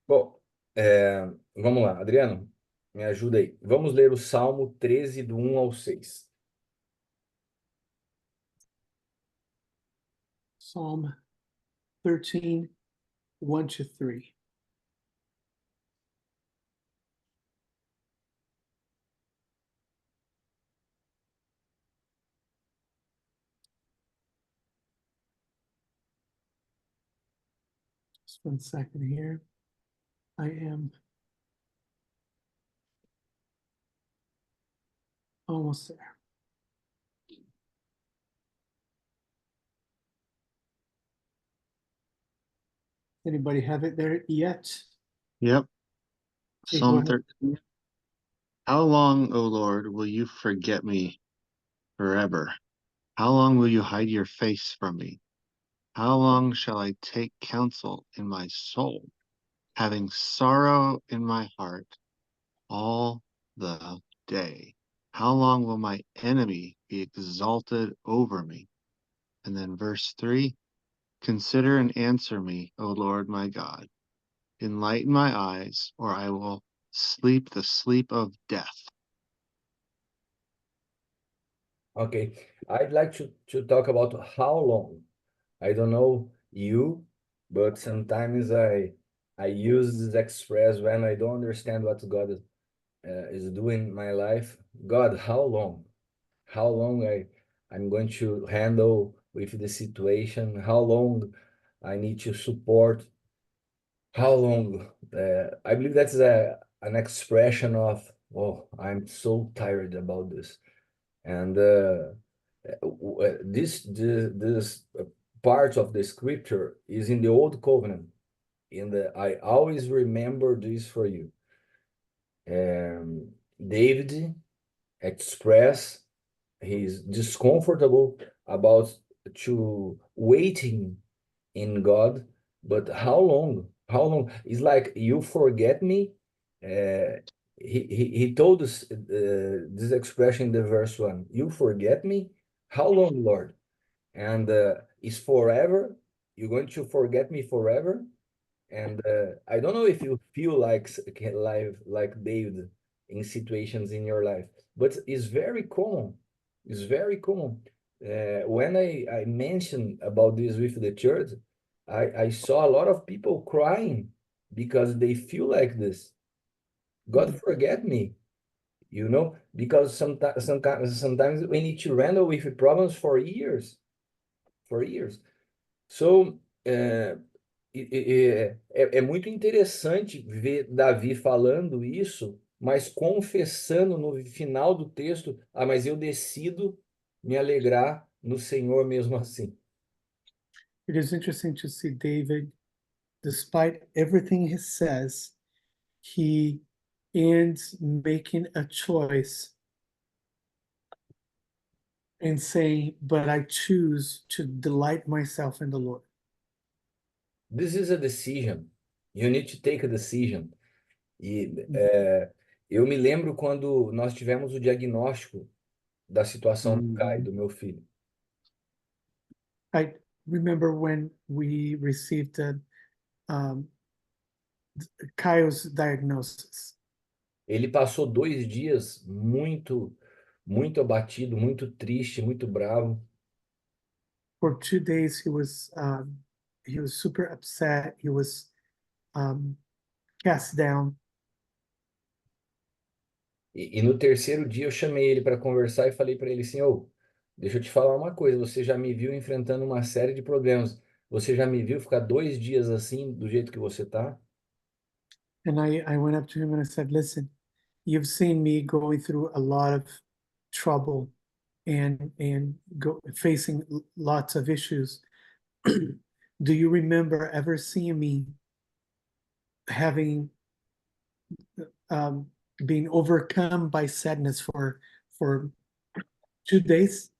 Bom, vamos lá, Adriano, me ajuda aí. Vamos ler o Salmo 13, do 1 ao 6. Psalm 13, 1 to 3. Just 1 second here. I am almost there. Anybody have it there yet? Yep. Okay, go Psalm ahead. 13. How long, O Lord, will you forget me forever? How long will you hide your face from me? How long shall I take counsel in my soul, having sorrow in my heart all the day? How long will my enemy be exalted over me? And then verse 3, consider and answer me, O Lord my God. Enlighten my eyes, or I will sleep the sleep of death. Okay, I'd like to talk about how long. I don't know you, but sometimes I use this express when I don't understand what God is doing in my life. God, how long? How long I'm going to handle with the situation? How long I need to support? How long? I believe that's an expression of, oh, I'm so tired about this. And this part of the scripture is in the old covenant. I always remember this for you. David expressed his discomfortable about to waiting in God, but how long? How long? It's like you forget me. Uh, he told us this expression in the verse 1. You forget me? How long, Lord? And is forever? You're going to forget me forever? And I don't know if you feel like David in situations in your life, but it's very common. It's very common. When I mentioned about this with the church, I saw a lot of people crying because they feel like this. God forget me, because sometimes we need to handle with problems for years. So, é muito interessante ver Davi falando isso, mas confessando no final do texto, mas eu decido me alegrar no Senhor mesmo assim. It is interesting to see David, despite everything he says, he ends making a choice and saying, but I choose to delight myself in the Lord. This is a decision. You need to take a decision. E eu me lembro quando nós tivemos o diagnóstico da situação do Caio, Mhm. do meu filho. I remember when we received um, Kyle's diagnosis. Ele passou 2 dias muito abatido, muito triste, muito bravo. For 2 days, he was super upset. He was um, cast down. E no terceiro dia eu chamei ele para conversar e falei para ele assim: Ô, deixa eu te falar uma coisa. Você já me viu enfrentando uma série de problemas. Você já me viu ficar 2 dias assim, do jeito que você tá? And I went up to him and I said, listen, you've seen me going through a lot of trouble and facing lots of issues. Do you remember ever seeing me having um, being overcome by sadness for 2 days?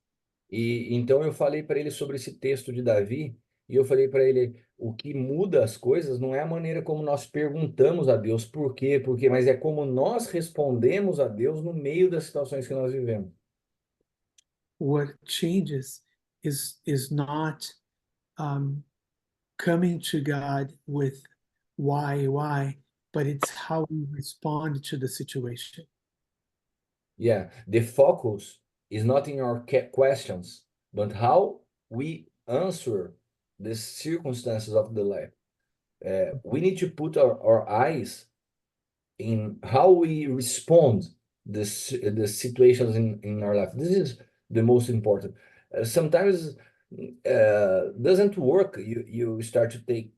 E então eu falei para ele sobre esse texto de Davi, e eu falei para ele: o que muda as coisas não é a maneira como nós perguntamos a Deus por quê, mas é como nós respondemos a Deus no meio das situações que nós vivemos. What changes is not um, coming to God with why, but it's how we respond to the situation. Yeah, the focus is not in our questions, but how we answer the circumstances of the life. We need to put our eyes in how we respond the situations in our life. This is the most important. Sometimes doesn't work. You start to take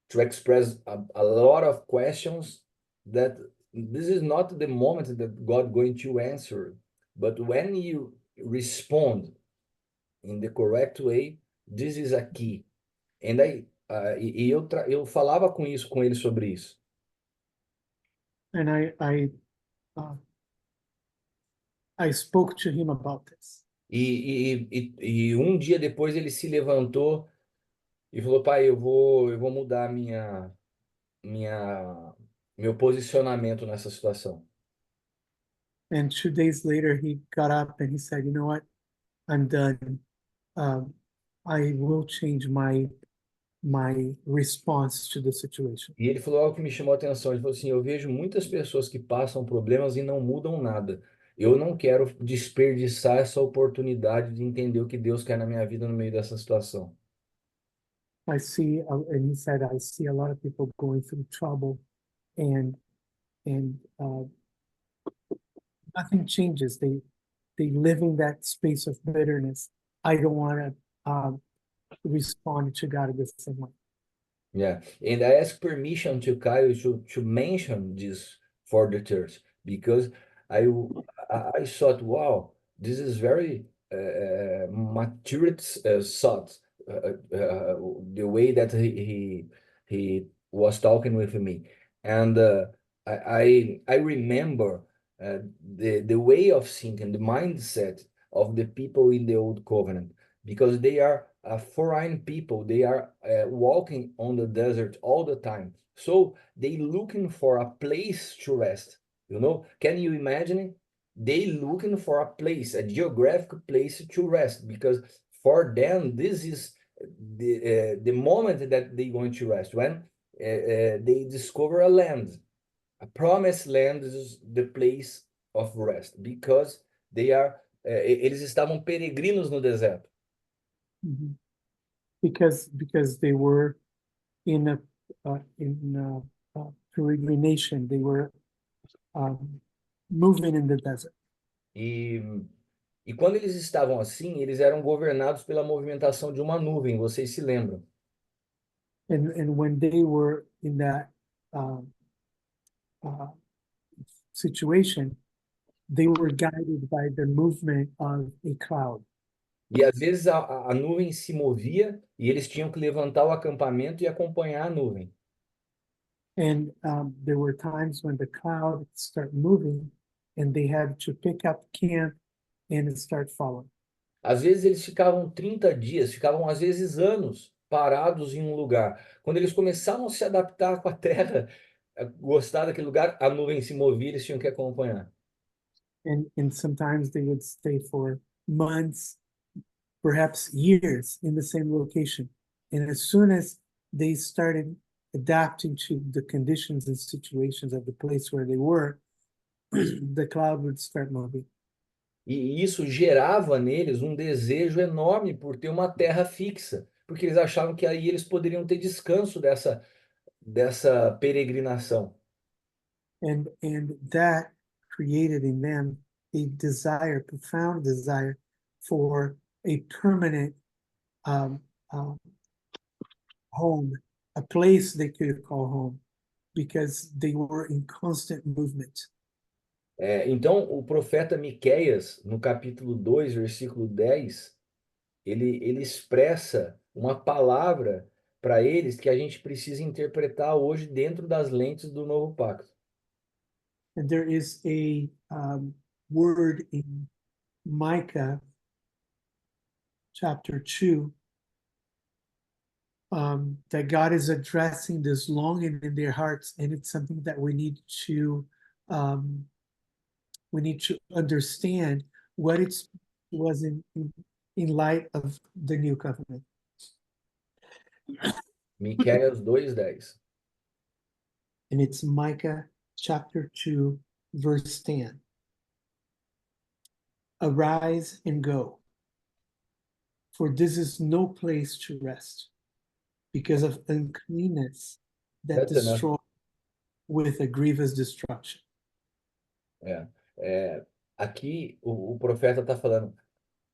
to express a lot of questions that this is not the moment that God going to answer. But when you respond in the correct way, this is a key. And eu falava com ele sobre isso. And uh, I spoke to him about this. E um dia depois ele se levantou e falou: pai, eu vou mudar meu posicionamento nessa situação. And 2 days later, he got up and he said, you know what? I'm done. I will change my response to the situation. E ele falou algo que me chamou a atenção. Ele falou assim: eu vejo muitas pessoas que passam problemas e não mudam nada. Eu não quero desperdiçar essa oportunidade de entender o que Deus quer na minha vida no meio dessa situação. I see, and he said, I see a lot of people going through trouble, and nothing changes. They live in that space of bitterness. I don't want to respond to God the same way. Yeah, and I asked permission to Kyle to mention this for the church because I thought, wow, this is very mature thought. The way that he was talking with me, and I remember the way of thinking, the mindset of the people in the old covenant, because they are foreign people. They are walking on the desert all the time, so they looking for a place to rest. You know, can you imagine it? They looking for a place, a geographic place to rest, because for them this is the moment that they're going to rest when they discover a land, a promised land is the place of rest, because they are eles estavam peregrinos no deserto. Mhm. Because they were in a peregrination. They were moving in the desert. E, e quando eles estavam assim, eles eram governados pela movimentação de uma nuvem, vocês se lembram? And when they were in that situation, they were guided by the movement of a cloud. E às vezes a nuvem se movia e eles tinham que levantar o acampamento e acompanhar a nuvem. And there were times when the cloud started moving and they had to pick up camp and start following. Às vezes eles ficavam 30 dias, ficavam às vezes anos parados em um lugar. Quando eles começavam a se adaptar com a terra, a gostar daquele lugar, a nuvem se movia, eles tinham que acompanhar. And sometimes they would stay for months, perhaps years in the same location. And as soon as they started adapting to the conditions and situations of the place where they were, the cloud would start moving. E isso gerava neles um desejo enorme por ter uma terra fixa, porque eles achavam que aí eles poderiam ter descanso dessa peregrinação. And that created in them a desire, profound desire for a permanent home, a place they could call home, because they were in constant movement. Então, o profeta Miqueias, no capítulo 2, versículo 10, ele expressa uma palavra para eles que a gente precisa interpretar hoje dentro das lentes do novo pacto. And there is a word in Micah chapter 2 that God is addressing this longing in their hearts, and it's something that we need to understand what it was in light of the new covenant. Miqueias 2:10. and it's Micah chapter 2, verse 10. Arise and go, for this is no place to rest, because of uncleanness that That's enough. destroys with a grievous destruction. Aqui o profeta está falando,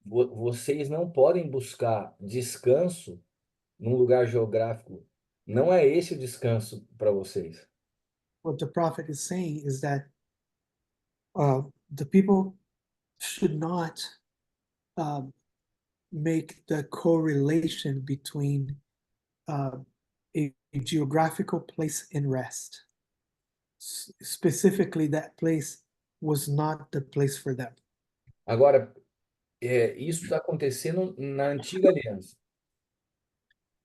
vocês não podem buscar descanso num lugar geográfico. Não é esse o descanso para vocês. What the prophet is saying is that the people should not make the correlation between a geographical place and rest. Specifically, that place was not the place for them. Agora, isso está acontecendo na antiga aliança.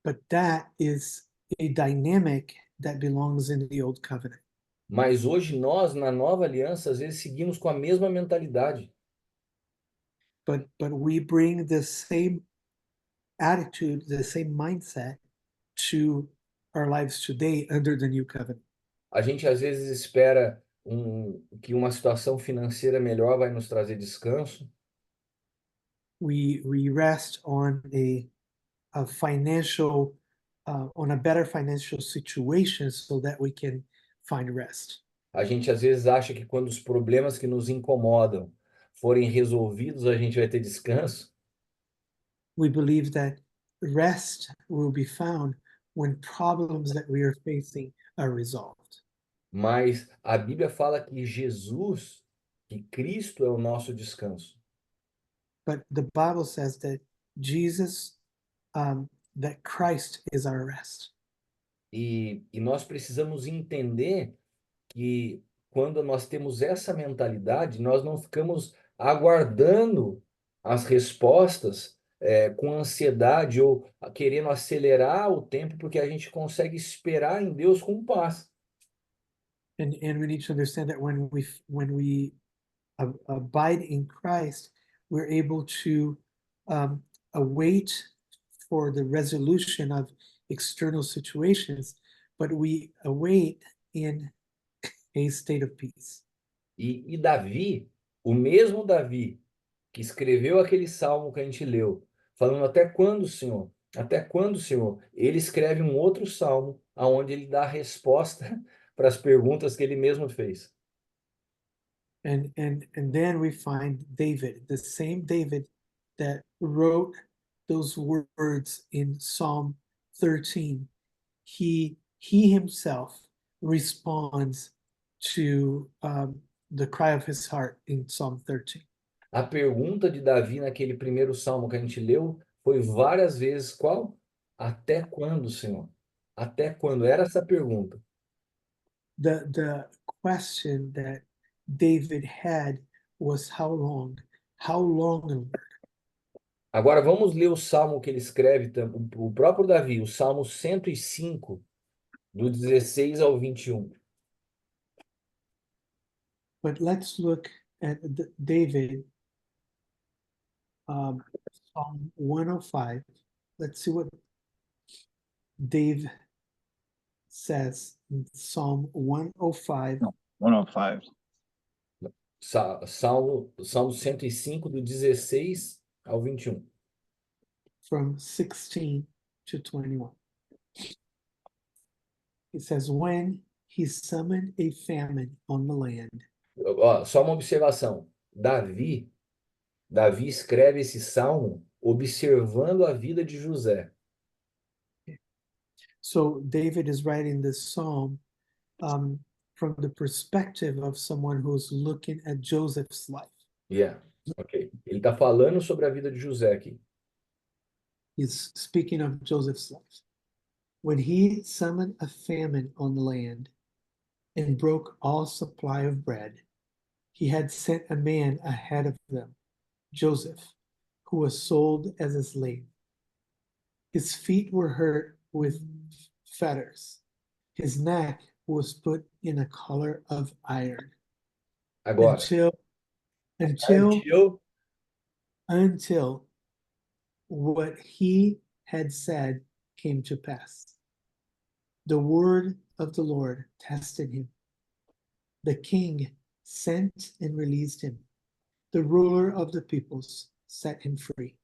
But that is a dynamic that belongs in the old covenant. Mas hoje nós, na nova aliança, às vezes seguimos com a mesma mentalidade. But we bring the same attitude, the same mindset to our lives today under the new covenant. A gente às vezes espera que uma situação financeira melhor vai nos trazer descanso. We rest on a financial on a better financial situation so that we can find rest. A gente às vezes acha que quando os problemas que nos incomodam forem resolvidos, a gente vai ter descanso. We believe that rest will be found when problems that we are facing are resolved. Mas a Bíblia fala que Jesus, que Cristo é o nosso descanso. But the Bible says that Jesus, that Christ is our rest. E nós precisamos entender que quando nós temos essa mentalidade, nós não ficamos aguardando as respostas com ansiedade ou querendo acelerar o tempo, porque a gente consegue esperar em Deus com paz. And we need to understand that when we abide in Christ, we're able to await for the resolution of external situations, but we await in a state of peace. E Davi, o mesmo Davi que escreveu aquele salmo que a gente leu, falando até quando, Senhor? Até quando, Senhor? Ele escreve um outro salmo aonde ele dá a resposta para as perguntas que ele mesmo fez. And then we find David, the same David that wrote those words in Psalm 13. He himself responds to the cry of his heart in Psalm 13. A pergunta de Davi naquele primeiro salmo que a gente leu foi várias vezes qual? Até quando, Senhor? Até quando? Era essa a pergunta. The question that David had was how long? How long, Lord? Agora vamos ler o salmo que ele escreve, o próprio Davi, o Salmo 105, do 16 ao 21. But let's look at David, Psalm 105. Let's see what Dave says in Psalm 105. 105. Salmo 105, do 16 ao 21. From 16 to 21. It says, when he summoned a famine on the land. Ó, só uma observação. Davi escreve esse salmo observando a vida de José. So David is writing this psalm from the perspective of someone who's looking at Joseph's life. Yeah, ok. Ele está falando sobre a vida de José aqui. He's speaking of Joseph's life. When he summoned a famine on the land and broke all supply of bread, he had sent a man ahead of them, Joseph, who was sold as a slave. His feet were hurt with fetters. His neck was put in a collar of iron. Agora, until what he had said came to pass. The word of the Lord tested him. The king sent and released him. The ruler of the peoples set him free.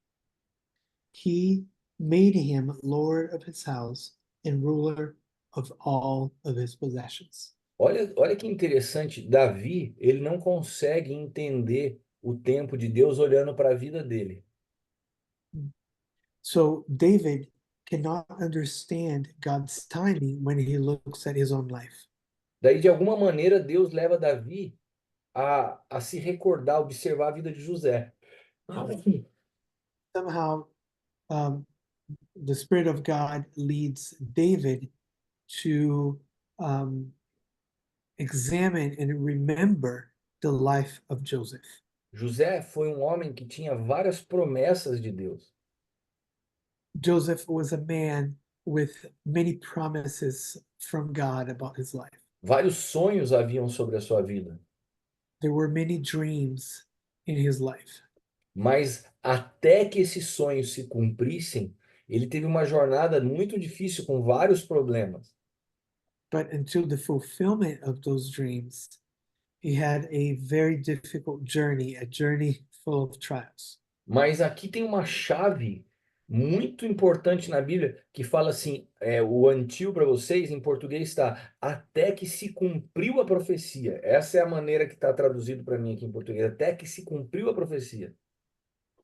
He made him lord of his house and ruler of all of his possessions. Olha que interessante, Davi, ele não consegue entender o tempo de Deus olhando para a vida dele. So David cannot understand God's timing when he looks at his own life. Daí, de alguma maneira, Deus leva Davi a se recordar, observar a vida de José. Somehow, the Spirit of God leads David to examine and remember the life of Joseph. José foi um homem que tinha várias promessas de Deus. Joseph was a man with many promises from God about his life. Vários sonhos haviam sobre a sua vida. There were many dreams in his life. Mas até que esses sonhos se cumprissem, ele teve uma jornada muito difícil com vários problemas. But until the fulfillment of those dreams, he had a very difficult journey, a journey full of trials. Mas aqui tem uma chave muito importante na Bíblia que fala assim, o until para vocês, em português está até que se cumpriu a profecia. Essa é a maneira que está traduzido para mim aqui em português, até que se cumpriu a profecia.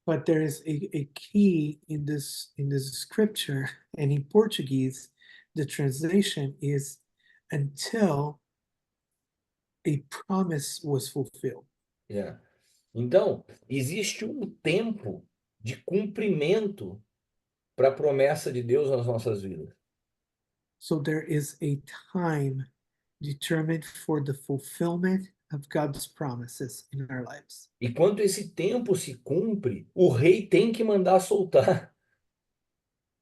But there is a key in this scripture, and in Portuguese, the translation is until a promise was fulfilled. É. Então, existe um tempo de cumprimento para a promessa de Deus nas nossas vidas. So there is a time determined for the fulfillment of God's promises in our lives. E quando esse tempo se cumpre, o rei tem que mandar soltar.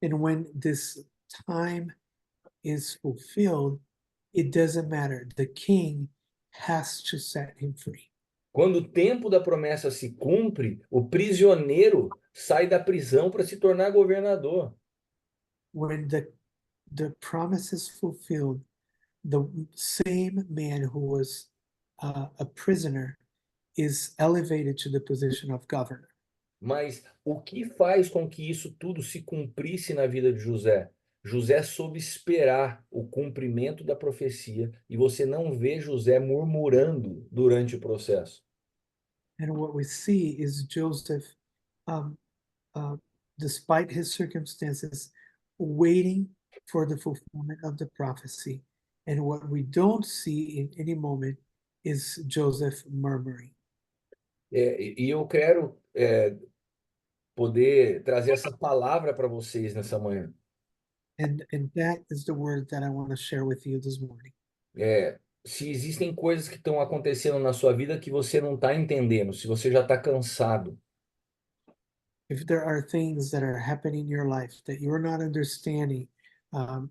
And when this time is fulfilled, it doesn't matter. The king has to set him free. Quando o tempo da promessa se cumpre, o prisioneiro sai da prisão para se tornar governador. When the promise is fulfilled, the same man who was a prisoner is elevated to the position of governor. Mas o que faz com que isso tudo se cumprisse na vida de José? José soube esperar o cumprimento da profecia e você não vê José murmurando durante o processo. And what we see is Joseph, despite his circumstances, waiting for the fulfillment of the prophecy. And what we don't see in any moment is Joseph murmuring. E eu quero poder trazer essa palavra para vocês nessa manhã. And that is the word that I want to share with you this morning. Se existem coisas que estão acontecendo na sua vida que você não está entendendo, se você já está cansado, If there are things that are happening in your life that you're not understanding,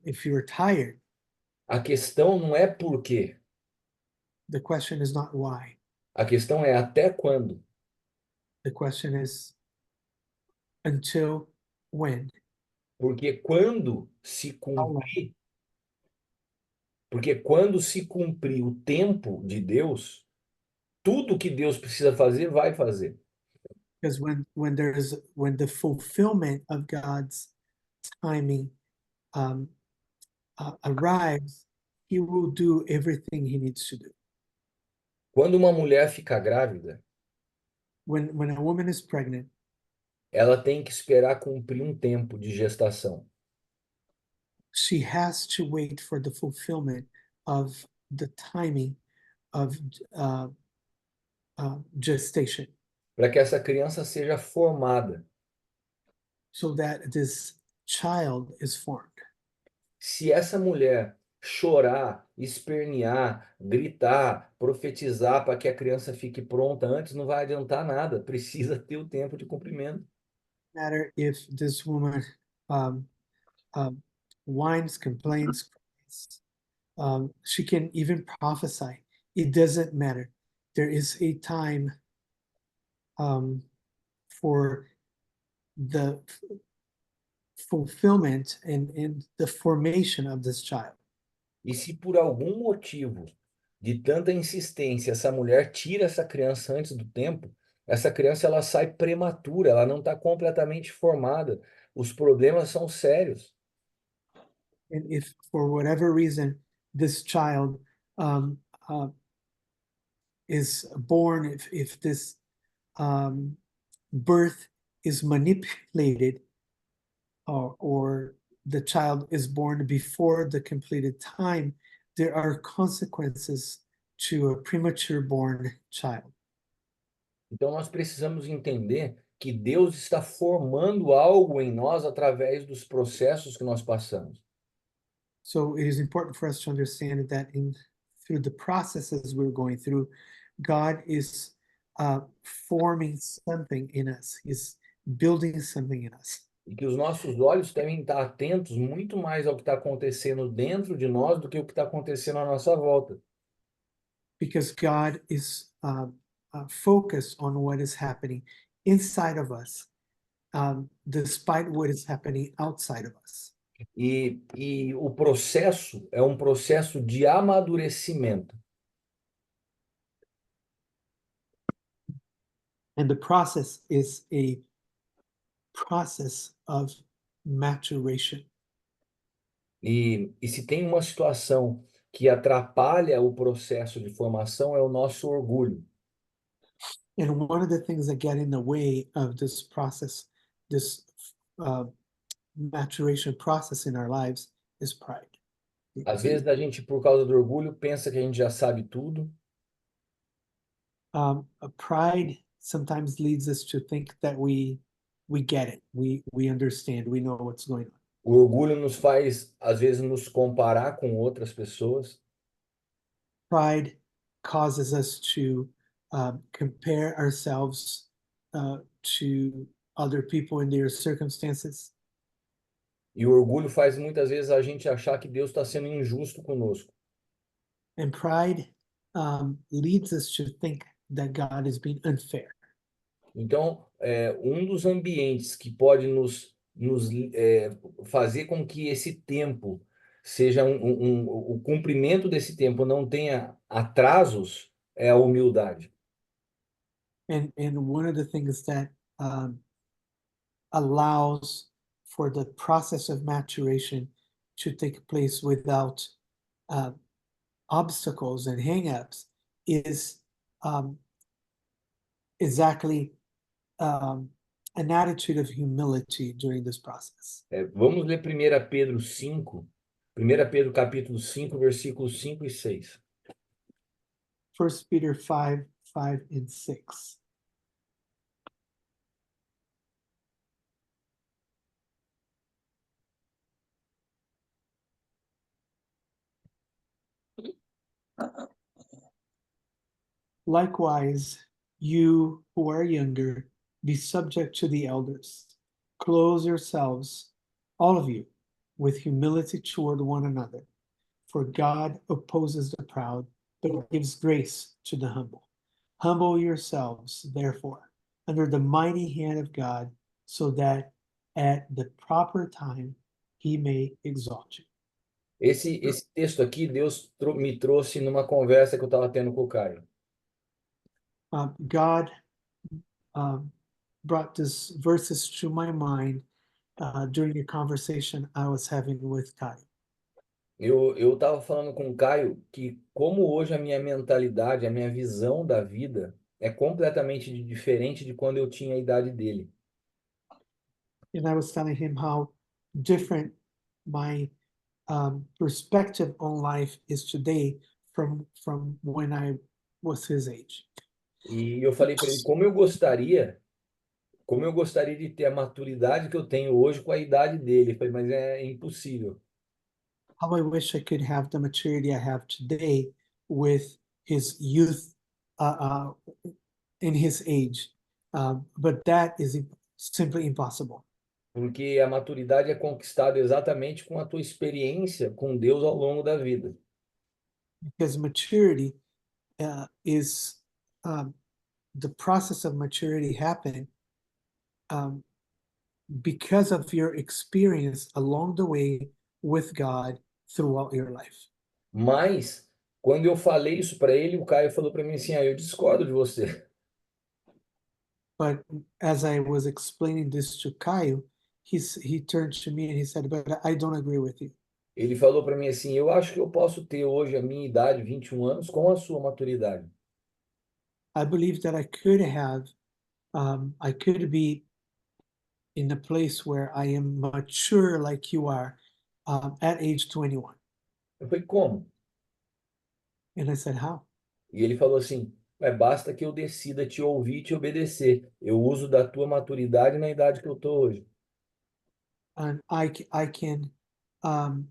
if you're tired, a questão não é por quê, the question is not why. a questão é até quando. The question is until when? Porque quando se cumprir, porque quando se cumprir o tempo de Deus, tudo que Deus precisa fazer, vai fazer. Because when the fulfillment of God's timing arrives, he will do everything he needs to do. Quando uma mulher fica grávida, When a woman is pregnant, ela tem que esperar cumprir um tempo de gestação. she has to wait for the fulfillment of the timing of gestation, Para que essa criança seja formada. so that this child is formed. Se essa mulher chorar, espernear, gritar, profetizar para que a criança fique pronta antes, não vai adiantar nada. Precisa ter o tempo de cumprimento. No matter if this woman whines, complains, cries, she can even prophesy. It doesn't matter. There is a time for the fulfillment and the formation of this child. E se por algum motivo de tanta insistência essa mulher tira essa criança antes do tempo, essa criança ela sai prematura, ela não está completamente formada. Os problemas são sérios. And if for whatever reason this child um, uh, is born, if this birth is manipulated, or the child is born before the completed time, there are consequences to a premature born child. Então nós precisamos entender que Deus está formando algo em nós através dos processos que nós passamos. So it is important for us to understand that through the processes we're going through, God is forming something in us. He's building something in us. E que os nossos olhos devem estar atentos muito mais ao que está acontecendo dentro de nós do que o que está acontecendo à nossa volta. Because God is focused on what is happening inside of us, despite what is happening outside of us. E o processo é um processo de amadurecimento. And the process is a process of maturation. E se tem uma situação que atrapalha o processo de formação é o nosso orgulho. And one of the things that get in the way of this process, this maturation process in our lives, is pride. Às vezes a gente, por causa do orgulho, pensa que a gente já sabe tudo. Pride sometimes leads us to think that we get it, we understand, we know what's going on. O orgulho nos faz, às vezes, nos comparar com outras pessoas. Pride causes us to compare ourselves to other people in their circumstances. E o orgulho faz muitas vezes a gente achar que Deus está sendo injusto conosco. And pride leads us to think that God is being unfair. Então, um dos ambientes que pode nos fazer com que esse tempo seja o cumprimento desse tempo não tenha atrasos é a humildade. And one of the things that allows for the process of maturation to take place without obstacles and hang-ups is exactly an attitude of humility during this process. Vamos ler 1 Pedro 5, 1 Pedro capítulo 5, versículos 5 e 6. 1 Peter 5, 5 and 6. Likewise, you who are younger, be subject to the elders. Clothe yourselves, all of you, with humility toward one another. For God opposes the proud, but gives grace to the humble. Humble yourselves, therefore, under the mighty hand of God, so that at the proper time he may exalt you. Esse texto aqui, Deus me trouxe numa conversa que eu estava tendo com o Caio. God brought these verses to my mind during a conversation I was having with Kai. Eu estava falando com o Caio que como hoje a minha mentalidade, a minha visão da vida é completamente diferente de quando eu tinha a idade dele. And I was telling him how different my perspective on life is today from when I was his age. E eu falei para ele como eu gostaria de ter a maturidade que eu tenho hoje com a idade dele. Eu falei, mas é impossível. How I wish I could have the maturity I have today with his youth in his age, but that is simply impossible. Porque a maturidade é conquistada exatamente com a tua experiência com Deus ao longo da vida. Because maturity is the process of maturity happening because of your experience along the way with God throughout your life. Mas quando eu falei isso para ele, o Caio falou para mim assim: eu discordo de você. But as I was explaining this to Caio, he turned to me and he said, "But I don't agree with you." Ele falou para mim assim: eu acho que eu posso ter hoje a minha idade, 21 anos, com a sua maturidade. I believe that I could be in a place where I am mature like you are at age 21. Eu falei: como? And I said, how? E ele falou assim: basta que eu decida te ouvir e te obedecer. Eu uso da tua maturidade na idade que eu tô hoje. And I can um,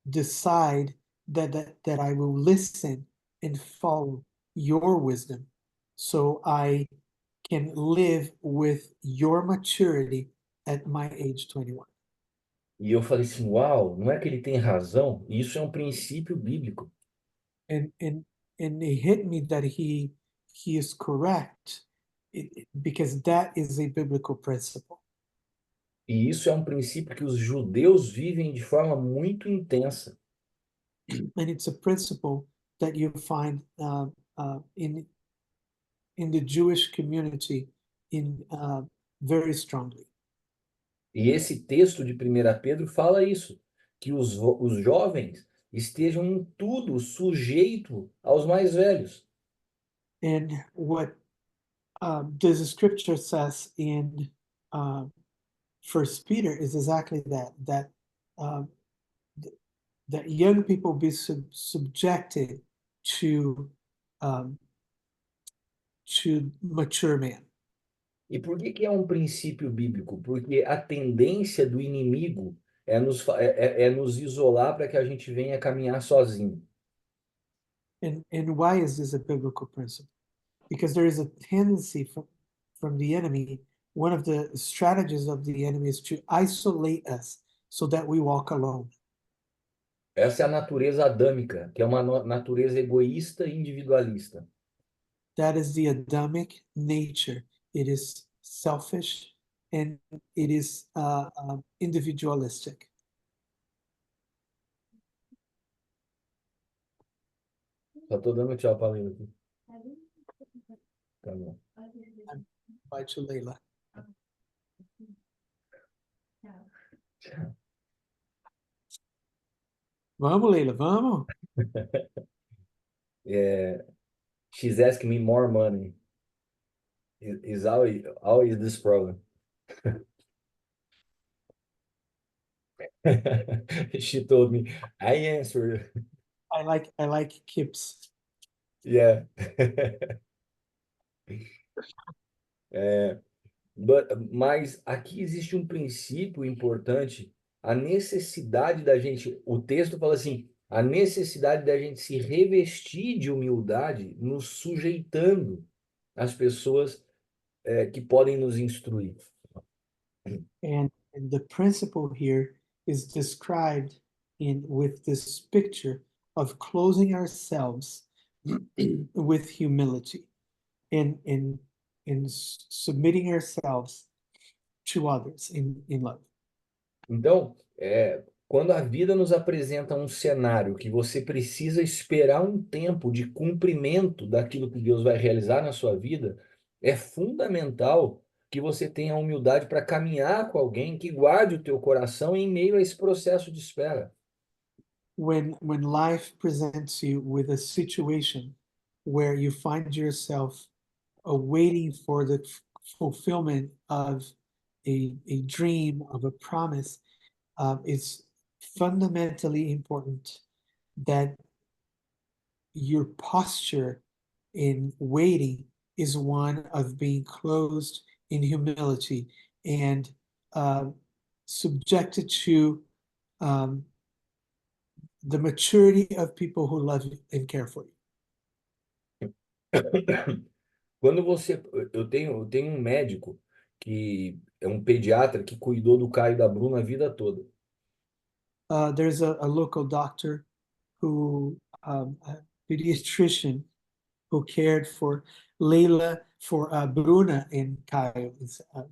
decide that I will listen and follow your wisdom so I can live with your maturity at my age 21. E eu falei assim: uau, não é que ele tem razão? Isso é um princípio bíblico. And it hit me that he is correct because that is a biblical principle. E isso é um princípio que os judeus vivem de forma muito intensa. And it's a principle that you find in the Jewish community in very strongly. E esse texto de 1 Pedro fala isso, que os jovens estejam em tudo sujeito aos mais velhos. And what the scripture says in First Peter is exactly that um, that young people be subjected to um, to mature men. E por que que é um princípio bíblico? Porque a tendência do inimigo é nos isolar para que a gente venha caminhar sozinho. And why is this a biblical principle? Because there is a tendency from the enemy. One of the strategies of the enemy is to isolate us so that we walk alone. Essa é a natureza adâmica, que é uma natureza egoísta e individualista. That is the Adamic nature. It is selfish and it is individualistic. Só tô dando tchau para ela aqui. Tá bom. Bye to Leila. Tchau. Vamos, Leila, vamos. She's asking me more money. Is always this problem. She told me, I answered. I like Kips. Yeah. Mas aqui existe um princípio importante, a necessidade da gente, o texto fala assim, a necessidade da gente se revestir de humildade, nos sujeitando às pessoas que podem nos instruir. And the principle here is described in with this picture of closing ourselves with humility and submitting ourselves to others in love. Então, quando a vida nos apresenta um cenário que você precisa esperar um tempo de cumprimento daquilo que Deus vai realizar na sua vida, é fundamental que você tenha a humildade para caminhar com alguém que guarde o teu coração em meio a esse processo de espera. When life presents you with a situation where you find yourself waiting for the fulfillment of a dream, of a promise, it's fundamentally important that your posture in waiting is one of being closed in humility and subjected to the maturity of people who love you and care for you. Quando você, eu tenho um médico que é um pediatra que cuidou do Caio e da Bruna a vida toda. There's a local doctor who, a pediatrician who cared for Leila, for Bruna and Caio,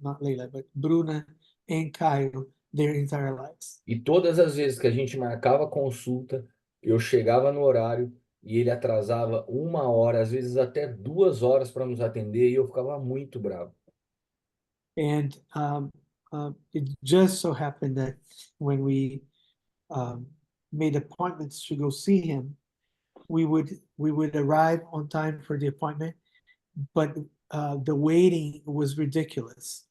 not Leila, but Bruna and Caio their entire lives. E todas as vezes que a gente marcava consulta, eu chegava no horário e ele atrasava 1 hora, às vezes até 2 horas para nos atender, e eu ficava muito bravo. And it just so happened that when we made appointments to go see him, we would arrive on time for the appointment, but the waiting was ridiculous.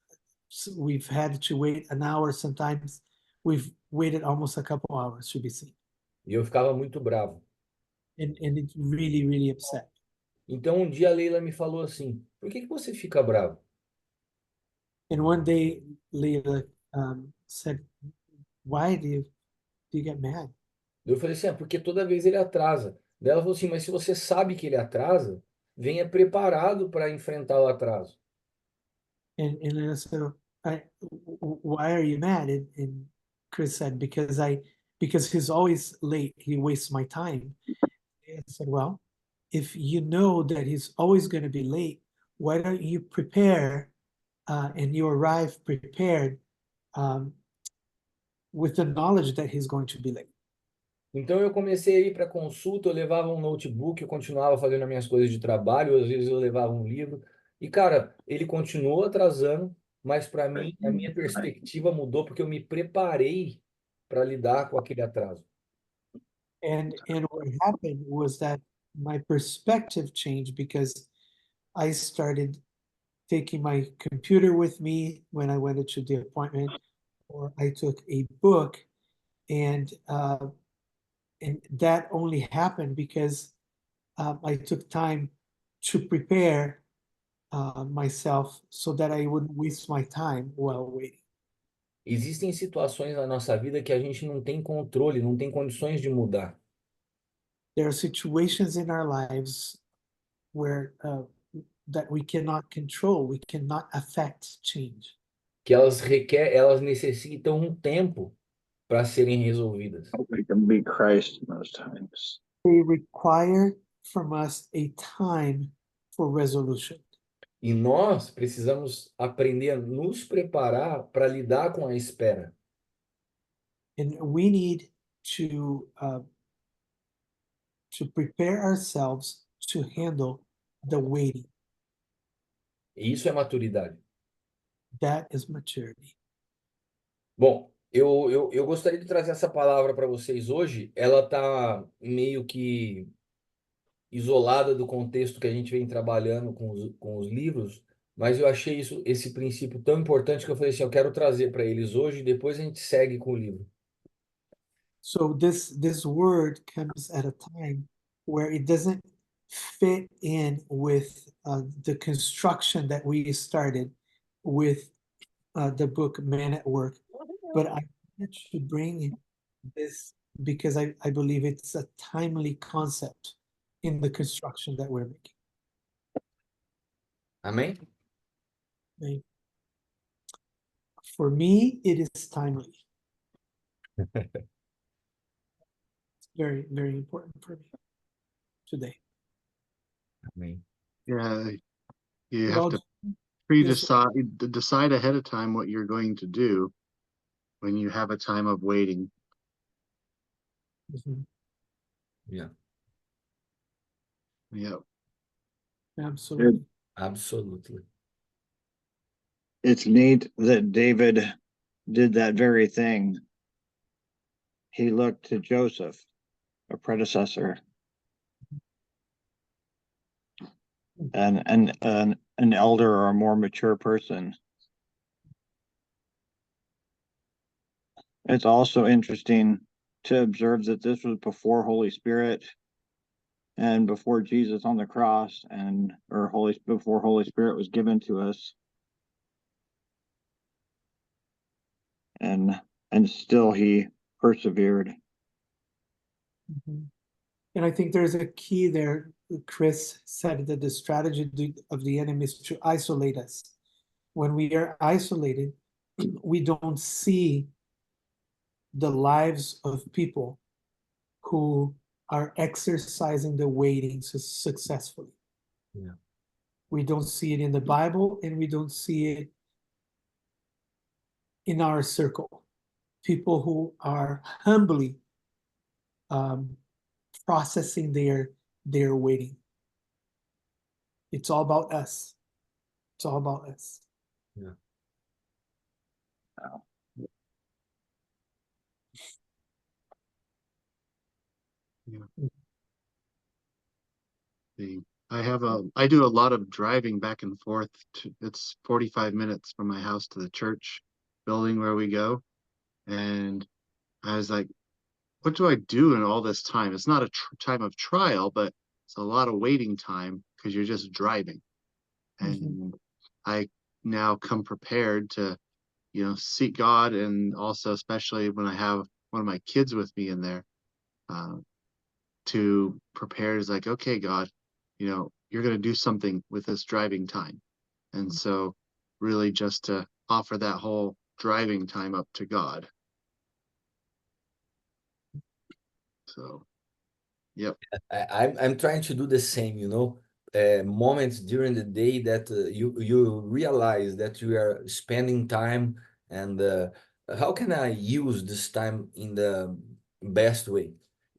So we've had to wait an hour sometimes. We've waited almost a couple hours to be seen, E eu ficava muito bravo. and it really upset. Então um dia a Leila me falou assim: por que que você fica bravo? And one day, Leila said, "Why do you get mad?" Eu falei assim: porque toda vez ele atrasa. Daí ela falou assim: mas se você sabe que ele atrasa, venha preparado para enfrentar o atraso. And I said, "Why are you mad?" And Chris said, because he's always late. He wastes my time." I said, "Well, if you know that he's always going to be late, why don't you prepare and you arrive prepared um, with the knowledge that he's going to be late?" Então eu comecei a ir para consulta, eu levava um notebook, eu continuava fazendo as minhas coisas de trabalho, às vezes eu levava um livro. E cara, ele continuou atrasando, mas para mim a minha perspectiva mudou porque eu me preparei para lidar com aquele atraso. And what happened was that my perspective changed because I started taking my computer with me when I went to the appointment, or I took a book, and that only happened because I took time to prepare myself so that I wouldn't waste my time while waiting. Existem situações na nossa vida que a gente não tem controle, não tem condições de mudar, There are situations in our lives where that we cannot control, we cannot affect change. que elas necessitam um tempo para serem resolvidas. We can be Christ most times. They require from us a time for resolution. E nós precisamos aprender a nos preparar para lidar com a espera. And we need to prepare ourselves to handle the waiting. E isso é maturidade. That is maturity. Bom, eu gostaria de trazer essa palavra para vocês hoje. Ela está meio que isolada do contexto que a gente vem trabalhando com os livros, mas eu achei esse princípio tão importante que eu falei assim, eu quero trazer para eles hoje e depois a gente segue com o livro. So this word comes at a time where it doesn't fit in with the construction that we started with the book Man at Work. But I wanted to bring this because I believe it's a timely concept in the construction that we're making. Amém? Right? For me, it is timely. It's very important for me today. Amém. Yeah, you have Well, to yes, decide ahead of time what you're going to do when you have a time of waiting. mhm, Yeah. Yep. absolutely. Absolutely. It's neat that David did that very thing. He looked to Joseph, a predecessor, and an elder or a more mature person. It's also interesting to observe that this was before Holy Spirit and before Jesus on the cross, and before Holy Spirit was given to us. And still he persevered. Mhm. And I think there's a key there. Chris said that the strategy of the enemy is to isolate us. When we are isolated, we don't see the lives of people who are exercising the waiting successfully. Yeah. We don't see it in the Bible, and we don't see it in our circle. People who are humbly processing their waiting. It's all about us. It's all about us. Yeah. Wow. I do a lot of driving back and forth. It's 45 minutes from my house to the church building where we go. And I was like, what do I do in all this time? It's not a time of trial, but it's a lot of waiting time because you're just driving. And I now come prepared to, seek God, and also especially when I have one of my kids with me in there, to prepare is like, okay, God, you're going to do something with this driving time. And so really just to offer that whole driving time up to God. So, yep. I'm trying to do the same, moments during the day that you realize that you are spending time, and how can I use this time in the best way?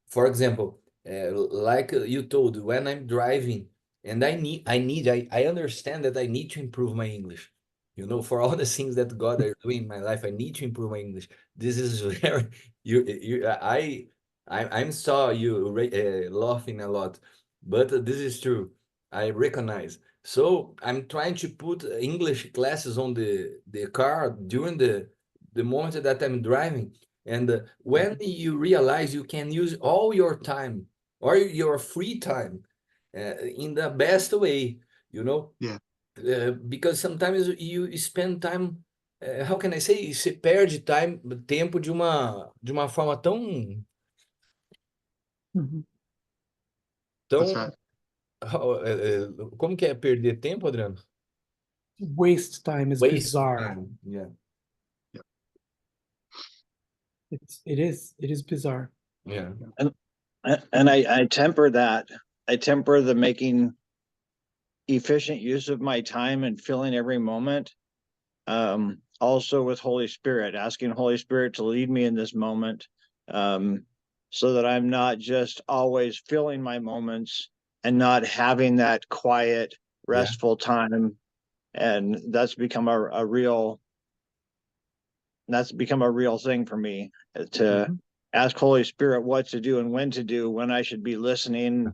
For example, like you told, when I'm driving and I understand that I need to improve my English. For all the things that God are doing in my life, I need to improve my English. This is very I'm saw you laughing a lot, but this is true. I recognize. So I'm trying to put English classes on the car during the moment that I'm driving. And when you realize you can use all your time or your free time in the best way, Yeah. because sometimes you spend time, how can I say, você perde tempo de uma forma tão Mhm. What's tão that? como que é perder tempo, Adriano? Waste time is Waste bizarre. time. Yeah. It is bizarre. Yeah. And I temper that. I temper the making efficient use of my time and filling every moment. Also with Holy Spirit, asking Holy Spirit to lead me in this moment, so that I'm not just always filling my moments and not having that quiet, restful time. And that's become a real thing for me, to ask Holy Spirit what to do and when to do, when I should be listening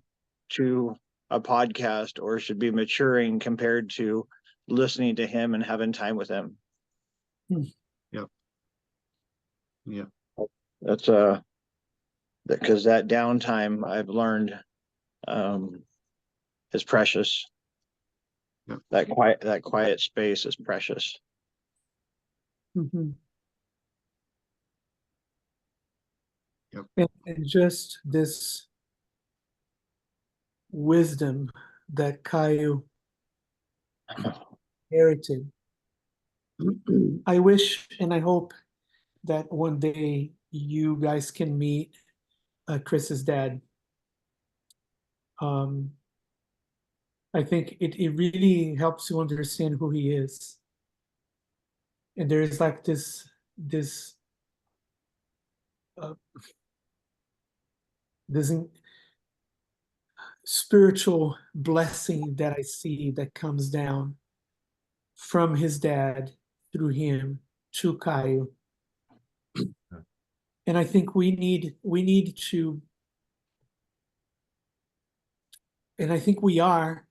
to a podcast or should be maturing compared to listening to him and having time with him. Yep. Yep. That's because that downtime I've learned is precious. Yep. That quiet space is precious. Mhm. Yep. And just this wisdom that Caio inherited. I wish and I hope that one day you guys can meet Chris's dad. I think it really helps you understand who he is. And there is like this uh, this spiritual blessing that I see that comes down from his dad through him to Caio. And I think we need to, and I think we are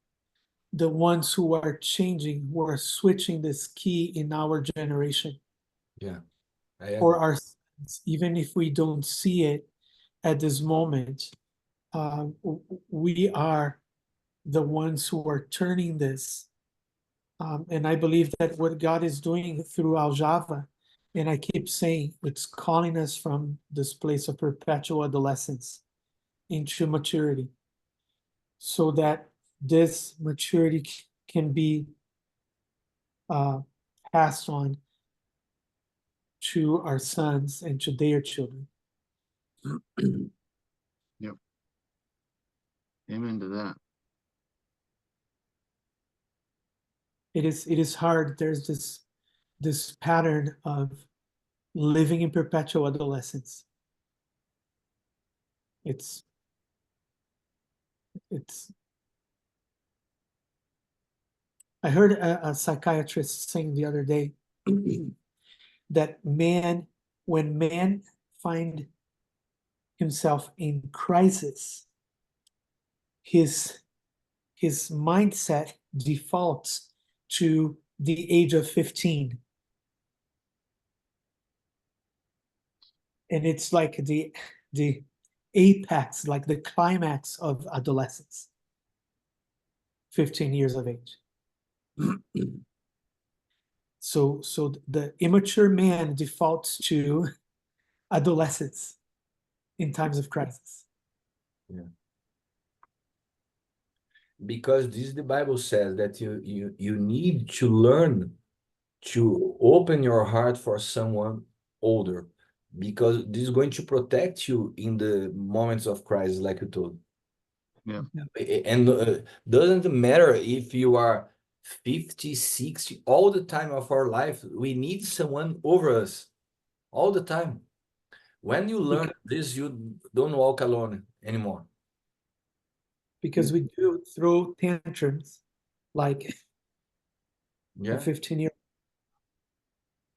the ones who are changing, who are switching this key in our generation Yeah. I for agree. our sons, even if we don't see it at this moment. We are the ones who are turning this. And I believe that what God is doing through Aljava, and I keep saying, it's calling us from this place of perpetual adolescence into maturity, so that this maturity can be passed on to our sons and to their children. Yep. Amen to that. It is hard. There's this pattern of living in perpetual adolescence. It's it's. I heard a psychiatrist saying the other day that when man find himself in crisis, his mindset defaults to the age of 15. And it's like the apex, like the climax of adolescence. 15 years of age. So the immature man defaults to adolescence in times of crisis. Yeah. Because the Bible says that you need to learn to open your heart for someone older, because this is going to protect you in the moments of crisis, like you told. Yeah. And doesn't matter if you are 50, 60, all the time of our life, we need someone over us all the time. When you learn this, you don't walk alone anymore. Because we do throw tantrums like Yeah. a 15-year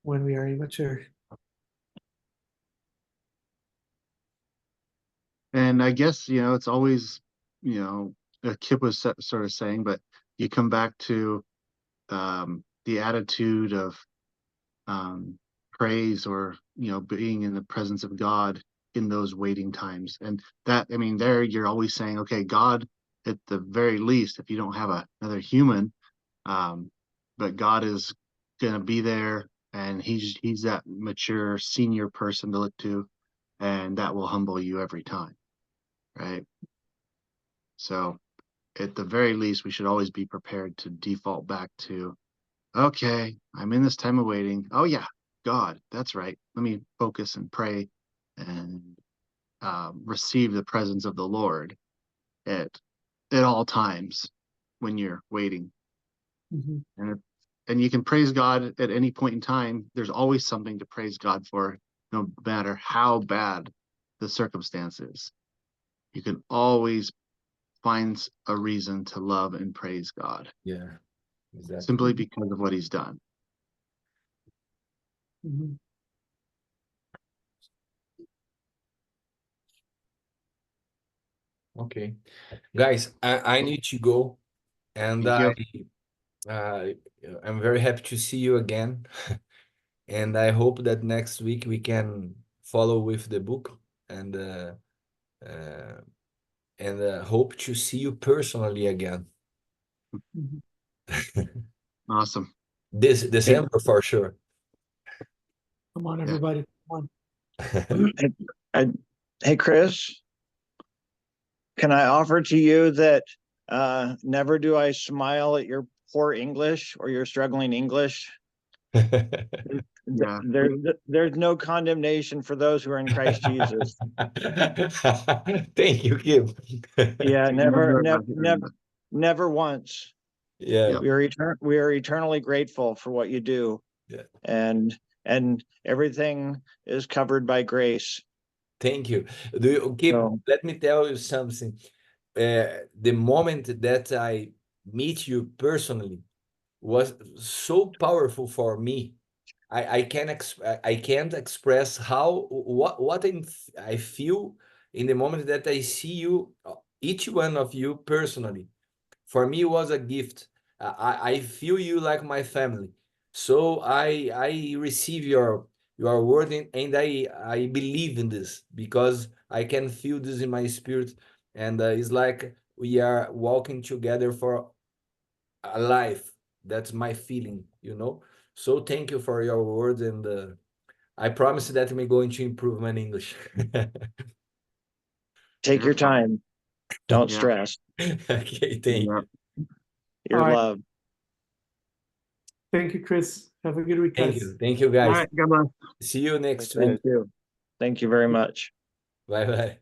when we are immature. And I guess, it's always, Kip was sort of saying, but you come back to the attitude of praise, or, being in the presence of God in those waiting times. And that, I mean, there you're always saying, okay, God, at the very least, if you don't have another human, but God is going to be there, and he's that mature senior person to look to, and that will humble you every time. Right. So at the very least, we should always be prepared to default back to, okay, I'm in this time of waiting. Oh yeah, God, that's right. Let me focus and pray and receive the presence of the Lord at all times when you're waiting. Mm-hmm. And you can praise God at any point in time. There's always something to praise God for, no matter how bad the circumstances. You can always find a reason to love and praise God. Yeah, exactly. Simply because of what he's done. Mm-hmm. Okay, guys, I need to go, and I'm very happy to see you again. And I hope that next week we can follow with the book, and hope to see you personally again. Mm-hmm. Awesome. This December for sure. Come on, everybody. Come on. Hey, Chris, can I offer to you that never do I smile at your poor English or your struggling English? Yeah. There's no condemnation for those who are in Christ Jesus. Thank you, Kim. Yeah, never once. Yeah. We are eternally grateful for what you do. Yeah. And everything is covered by grace. Thank you. Let me tell you something. The moment that I meet you personally was so powerful for me. I can't express what I feel in the moment that I see you, each one of you personally. For me, it was a gift. I feel you like my family. So I receive your word, and I believe in this because I can feel this in my spirit, and it's like we are walking together for a life. That's my feeling, So thank you for your words, and I promise that I'm going to improve my English. Take your time. Don't stress. Okay, thank you. Your love. Thank you, Chris. Have a good week, guys. Thank you, guys. All right, goodbye. See you next week. Thank you very much. Bye-bye.